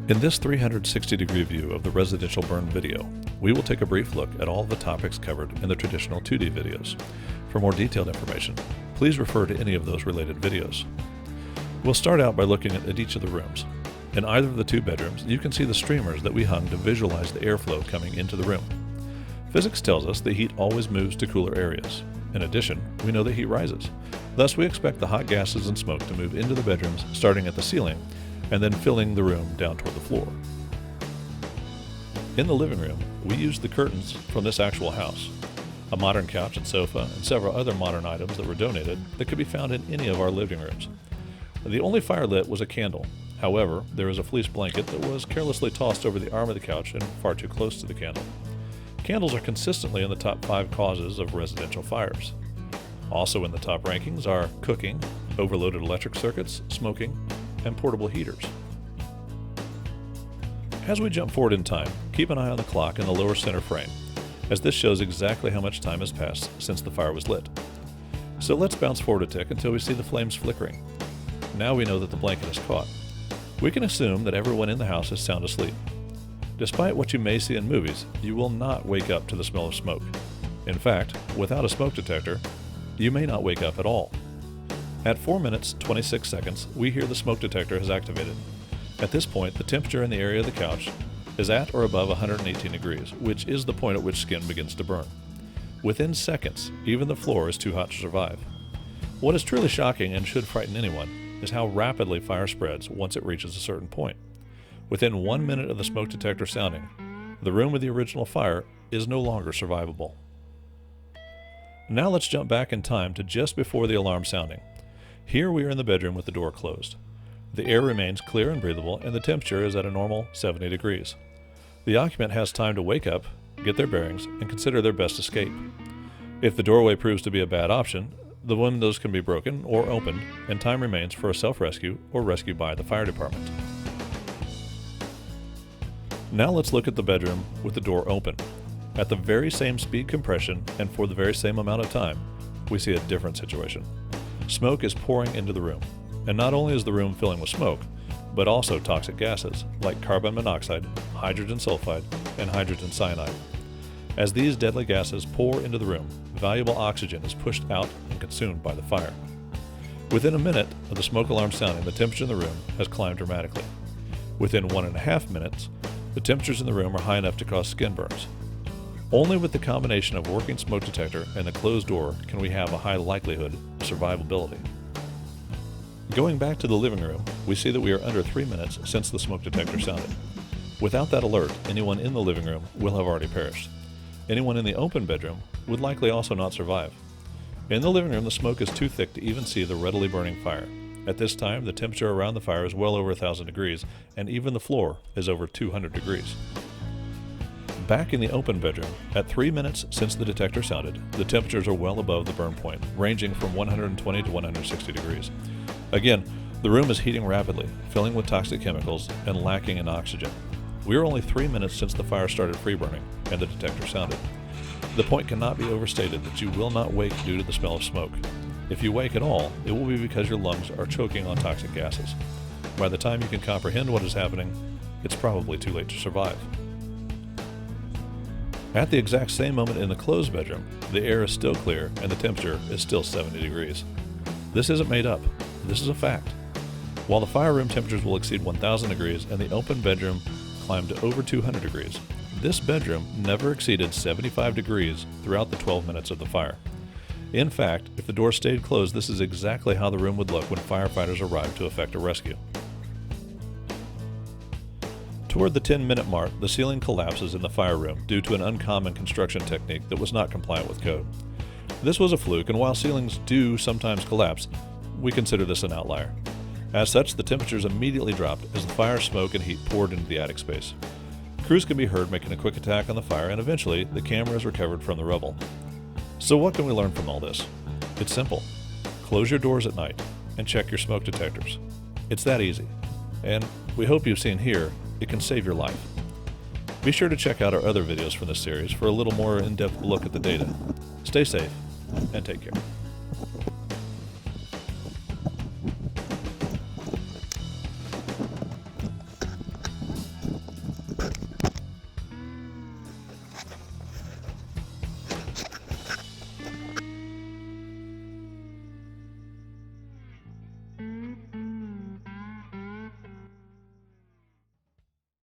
In this 360-degree view of the residential burn video, we will take a brief look at all the topics covered in the traditional 2D videos. For more detailed information, please refer to any of those related videos. We'll start out by looking at each of the rooms. In either of the two bedrooms, you can see the streamers that we hung to visualize the airflow coming into the room. Physics tells us that heat always moves to cooler areas. In addition, we know that heat rises. Thus, we expect the hot gases and smoke to move into the bedrooms, starting at the ceiling, and then filling the room down toward the floor. In the living room, we used the curtains from this actual house, a modern couch and sofa, and several other modern items that were donated that could be found in any of our living rooms. The only fire lit was a candle. However, there was a fleece blanket that was carelessly tossed over the arm of the couch and far too close to the candle. Candles are consistently in the top 5 causes of residential fires. Also in the top rankings are cooking, overloaded electric circuits, smoking, and portable heaters. As we jump forward in time, keep an eye on the clock in the lower center frame, as this shows exactly how much time has passed since the fire was lit. So let's bounce forward a tick until we see the flames flickering. Now we know that the blanket is caught. We can assume that everyone in the house is sound asleep. Despite what you may see in movies, you will not wake up to the smell of smoke. In fact, without a smoke detector, you may not wake up at all. At 4 minutes 26 seconds, we hear the smoke detector has activated. At this point, the temperature in the area of the couch is at or above 118 degrees, which is the point at which skin begins to burn. Within seconds, even the floor is too hot to survive. What is truly shocking and should frighten anyone is how rapidly fire spreads once it reaches a certain point. Within 1 minute of the smoke detector sounding, the room with the original fire is no longer survivable. Now let's jump back in time to just before the alarm sounding. Here we are in the bedroom with the door closed. The air remains clear and breathable, and the temperature is at a normal 70 degrees. The occupant has time to wake up, get their bearings, and consider their best escape. If the doorway proves to be a bad option, the windows can be broken or opened, and time remains for a self-rescue or rescue by the fire department. Now let's look at the bedroom with the door open. At the very same speed compression and for the very same amount of time, we see a different situation. Smoke is pouring into the room, and not only is the room filling with smoke, but also toxic gases like carbon monoxide, hydrogen sulfide, and hydrogen cyanide. As these deadly gases pour into the room, valuable oxygen is pushed out and consumed by the fire. Within a minute of the smoke alarm sounding, the temperature in the room has climbed dramatically. Within 1.5 minutes, the temperatures in the room are high enough to cause skin burns. Only with the combination of working smoke detector and the closed door can we have a high likelihood of survivability. Going back to the living room, we see that we are under 3 minutes since the smoke detector sounded. Without that alert, anyone in the living room will have already perished. Anyone in the open bedroom would likely also not survive. In the living room, the smoke is too thick to even see the readily burning fire. At this time, the temperature around the fire is well over 1,000 degrees, and even the floor is over 200 degrees. Back in the open bedroom, at 3 minutes since the detector sounded, the temperatures are well above the burn point, ranging from 120 to 160 degrees. Again, the room is heating rapidly, filling with toxic chemicals and lacking in oxygen. We are only 3 minutes since the fire started free burning and the detector sounded. The point cannot be overstated that you will not wake due to the smell of smoke. If you wake at all, it will be because your lungs are choking on toxic gases. By the time you can comprehend what is happening, it's probably too late to survive. At the exact same moment in the closed bedroom, the air is still clear and the temperature is still 70 degrees. This isn't made up. This is a fact. While the fire room temperatures will exceed 1,000 degrees and the open bedroom climb to over 200 degrees, this bedroom never exceeded 75 degrees throughout the 12 minutes of the fire. In fact, if the door stayed closed, this is exactly how the room would look when firefighters arrived to effect a rescue. Toward the 10-minute mark, the ceiling collapses in the fire room due to an uncommon construction technique that was not compliant with code. This was a fluke, and while ceilings do sometimes collapse, we consider this an outlier. As such, the temperatures immediately dropped as the fire smoke and heat poured into the attic space. Crews can be heard making a quick attack on the fire, and eventually, the camera is recovered from the rubble. So what can we learn from all this? It's simple. Close your doors at night and check your smoke detectors. It's that easy. And we hope you've seen here, it can save your life. Be sure to check out our other videos from this series for a little more in-depth look at the data. Stay safe and take care.